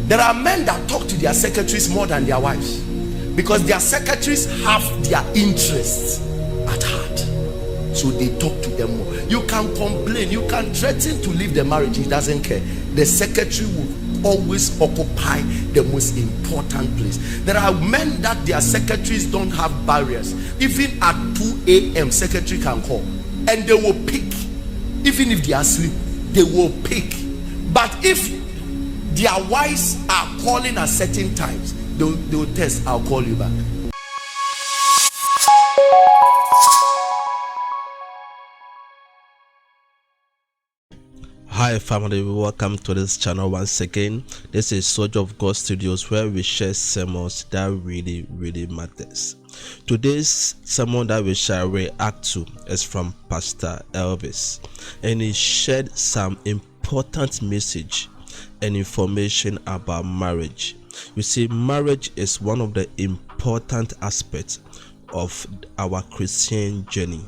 There are men that talk to their secretaries more than their wives, because their secretaries have their interests at heart, so they talk to them more. You can complain, you can threaten to leave the marriage, he doesn't care. The secretary will always occupy the most important place. There are men that their secretaries don't have barriers. Even at 2 a.m. secretary can call and they will pick. Even if they are asleep, they will pick. But if their wives are calling at certain times, they will test, I'll call you back. Hi family, welcome to this channel once again. This is Soldier of God Studios, where we share sermons that really matters. Today's sermon that we shall react to is from Pastor Elvis, and he shared some important message and information about marriage. You see, marriage is one of the important aspects of our Christian journey,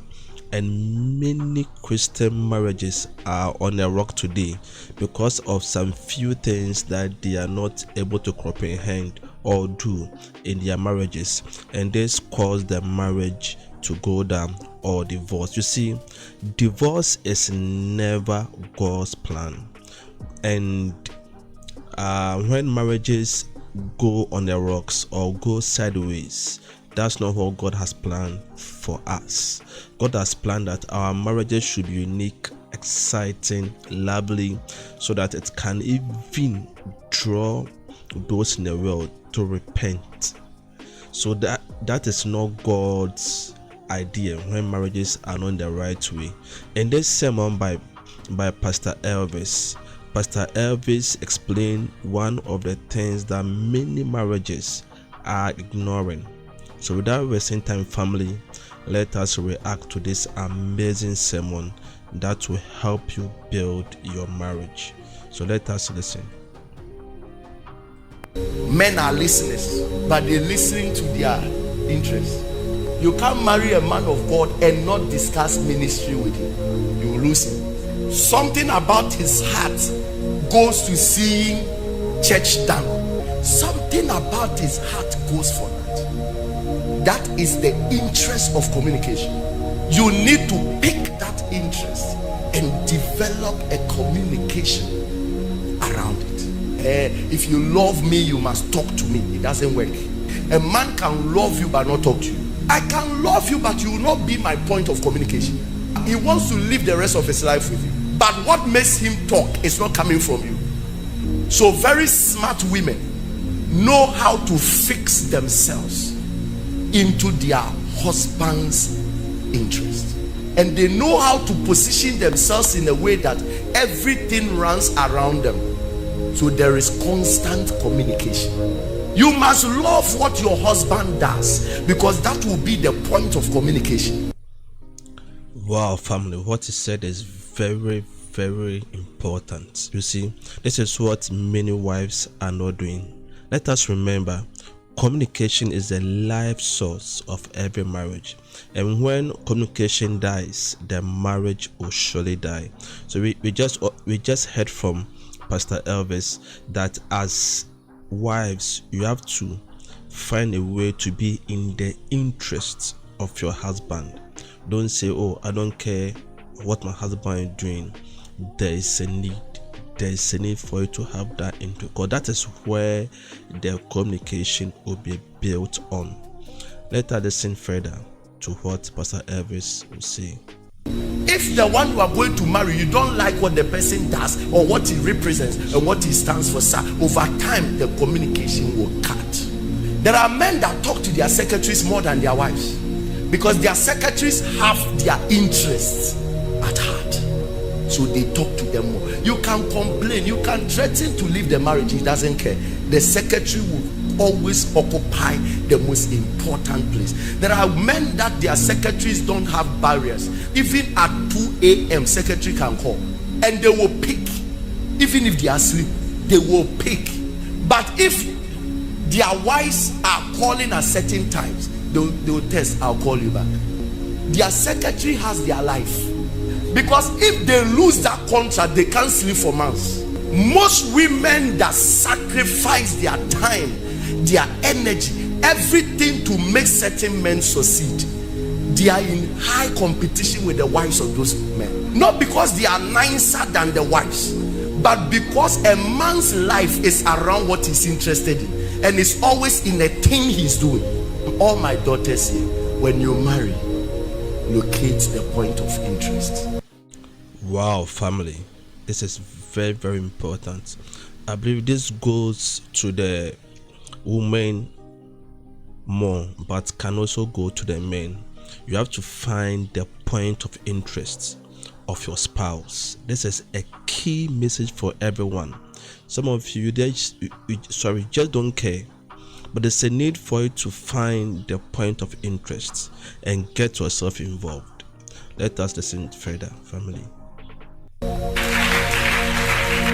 and many Christian marriages are on the rock today because of some few things that they are not able to comprehend or do in their marriages, and this caused the marriage to go down or divorce. You see, divorce is never God's plan, and when marriages go on the rocks or go sideways, that's not what God has planned for us. God has planned that our marriages should be unique, exciting, lovely, so that it can even draw those in the world to repent. So that is not God's idea when marriages are not in the right way. In this sermon by Pastor Elvis explained one of the things that many marriages are ignoring. So without wasting time, family, let us react to this amazing sermon that will help you build your marriage. So let us listen. Men are listeners, but they're listening to their interests. You can't marry a man of God and not discuss ministry with him. You will lose him. Something about his heart goes to seeing church done. Something about his heart goes for that. That is the interest of communication. You need to pick that interest and develop a communication around it. If you love me, you must talk to me. It doesn't work. A man can love you but not talk to you. I can love you, but you will not be my point of communication. He wants to live the rest of his life with you, but what makes him talk is not coming from you. So very smart women know how to fix themselves into their husband's interest, and they know how to position themselves in a way that everything runs around them, so there is constant communication. You must love what your husband does, because that will be the point of communication. Wow family, what he said is very important. You see, this is what many wives are not doing. Let us remember, communication is the life source of every marriage, and when communication dies, the marriage will surely die. So we just heard from Pastor Elvis that as wives, you have to find a way to be in the interest of your husband. Don't say, oh, I don't care what my husband is doing. There is a need for you to have that into, because that is where the communication will be built on. Let us listen further to what Pastor Elvis will say. If the one you are going to marry, you don't like what the person does or what he represents and what he stands for, sir, over time the communication will cut. There are men that talk to their secretaries more than their wives, because their secretaries have their interests at heart, so they talk to them more. You can complain, you can threaten to leave the marriage, he doesn't care. The secretary will always occupy the most important place. There are men that their secretaries don't have barriers. Even at 2 a.m. secretary can call and they will pick. Even if they are asleep, they will pick. But if their wives are calling at certain times, they will test, I'll call you back. Their secretary has their life, because if they lose that contract, they can't sleep for months. Most women that sacrifice their time, their energy, everything to make certain men succeed, they are in high competition with the wives of those men. Not because they are nicer than the wives, but because a man's life is around what he's interested in, and is always in a thing he's doing. All my daughters here, when you marry, locate the point of interest. Wow, family, this is very, very important. I believe this goes to the women more, but can also go to the men. You have to find the point of interest of your spouse. This is a key message for everyone. Some of you just don't care, but there's a need for you to find the point of interest and get yourself involved. Let us listen further, family.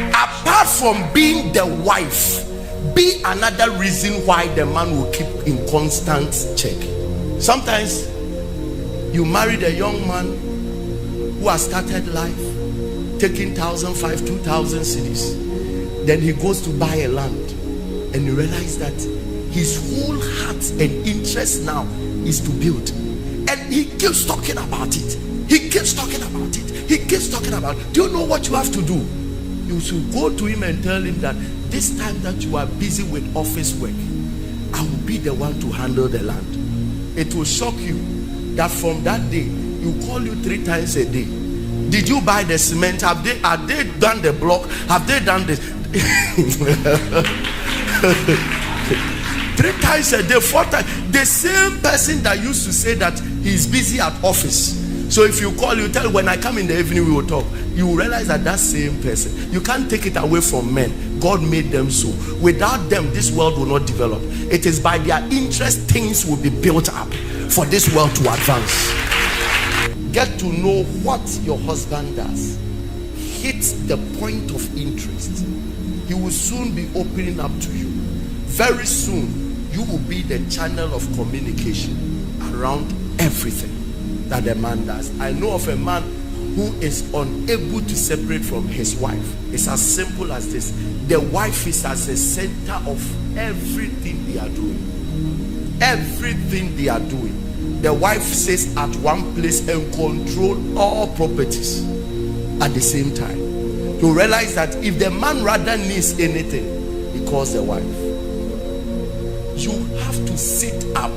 Apart from being the wife, be another reason why the man will keep in constant check. Sometimes you married a young man who has started life taking 1,500, 2,000 cedis. Then he goes to buy a land, and you realize that his whole heart and interest now is to build, and he keeps talking about it. He keeps talking about it. He keeps talking about it. Do you know what you have to do? You should go to him and tell him that this time that you are busy with office work, I will be the one to handle the land. It will shock you that from that day, you call you 3 times a day. Did you buy the cement? Have they done the block? Have they done this? 3 times a day, 4 times. The same person that used to say that he's busy at office. So if you call, you tell, when I come in the evening, we will talk. You will realize that same person, you can't take it away from men. God made them so. Without them, this world will not develop. It is by their interest things will be built up for this world to advance. Get to know what your husband does. Hit the point of interest. He will soon be opening up to you. Very soon, you will be the channel of communication around everything that a man does. I know of a man who is unable to separate from his wife. It's as simple as this. The wife is as the center of everything they are doing. Everything they are doing. The wife sits at one place and control all properties at the same time. You realize that if the man rather needs anything, he calls the wife. You have to sit up.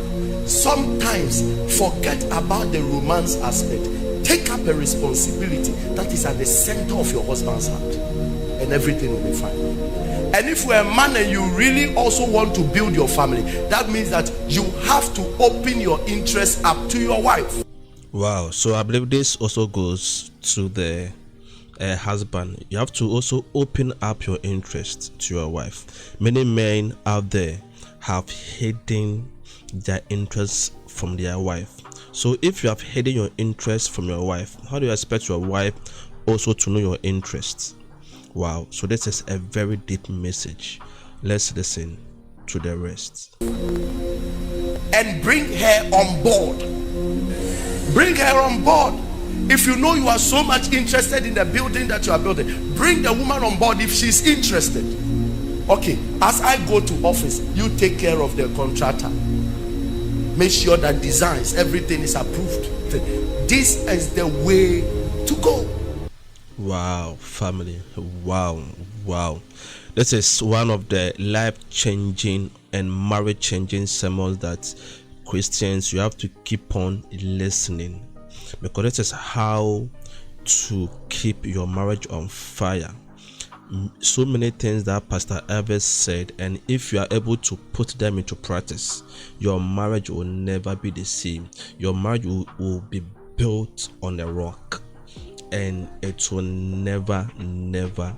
Sometimes forget about the romance aspect. Take up a responsibility that is at the center of your husband's heart, and everything will be fine. And if you're a man and you really also want to build your family, that means that you have to open your interest up to your wife. Wow. So I believe this also goes to the husband. You have to also open up your interest to your wife. Many men out there have hidden their interests from their wife. So if you have hidden your interest from your wife, how do you expect your wife also to know your interests? Wow. So this is a very deep message. Let's listen to the rest. And bring her on board. Bring her on board. If you know you are so much interested in the building that you are building, bring the woman on board if she's interested. Okay, as I go to office, you take care of the contractor. Make sure that designs, everything is approved. This is the way to go. Wow, family. Wow. This is one of the life-changing and marriage-changing sermons that Christians, you have to keep on listening, because this is how to keep your marriage on fire. So many things that Pastor Elvis said, and if you are able to put them into practice, your marriage will never be the same. Your marriage will be built on a rock, and it will never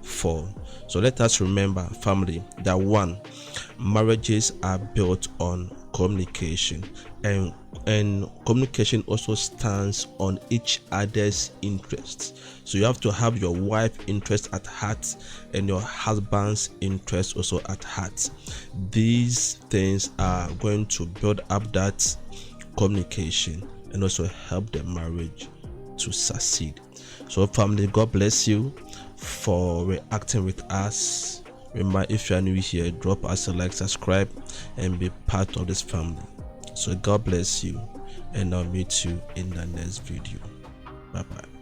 fall. So let us remember, family, that one, marriages are built on communication, and communication also stands on each other's interests. So you have to have your wife's interest at heart and your husband's interest also at heart. These things are going to build up that communication and also help the marriage to succeed. So family, God bless you for reacting with us. Remember, if you are new here, drop us a like, subscribe, and be part of this family. So God bless you, and I'll meet you in the next video. Bye bye.